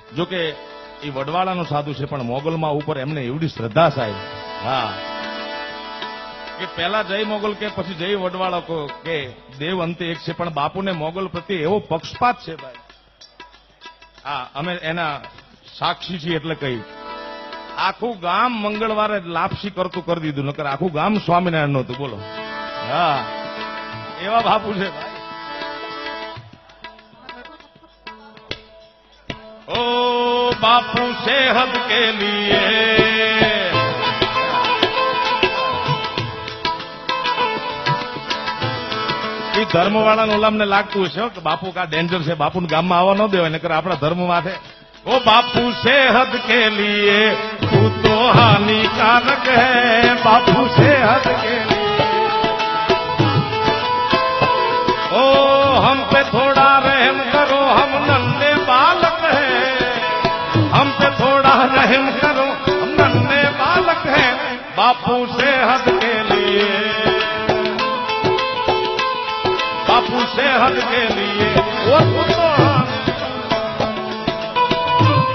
જોકે એ વડવાળાનો સાધુ છે, પણ મોગલમાં ઉપર એમને એવડી શ્રદ્ધા સાહેબ, હા, કે પેલા જય મોગલ કે પછી જય વડવાળો કે દેવ અંતે એક છે, પણ બાપુને મોગલ પ્રત્યે એવો પક્ષપાત છે ભાઈ. હા, અમે એના સાક્ષી છીએ એટલે કહી, આખું ગામ મંગળવારે લાપસી કરતું કરી દીધું, નકર આખું ગામ સ્વામિનારાયણ નહોતું. બોલો, હા, એવા બાપુ છે ભાઈ. ओ बापू सेहत के लिए धर्म वाला ओलाम ने लागતું હશે કે બાપુ કા ડેન્જર છે, બાપુને ગામમાં આવવા ન દેવાય, નકર આપણા ધર્મ માથે. ओ बापू सेहत के लिए तू तो हानिकारक है, बापू सेहत के लिए ओ हम पे थोड़ा रहम करो, हम नन्हे बालक हैं, हम पे थोड़ा रहम करो, हम नन्हे बालक हैं, बापू सेहत के लिए, बापू सेहत के लिए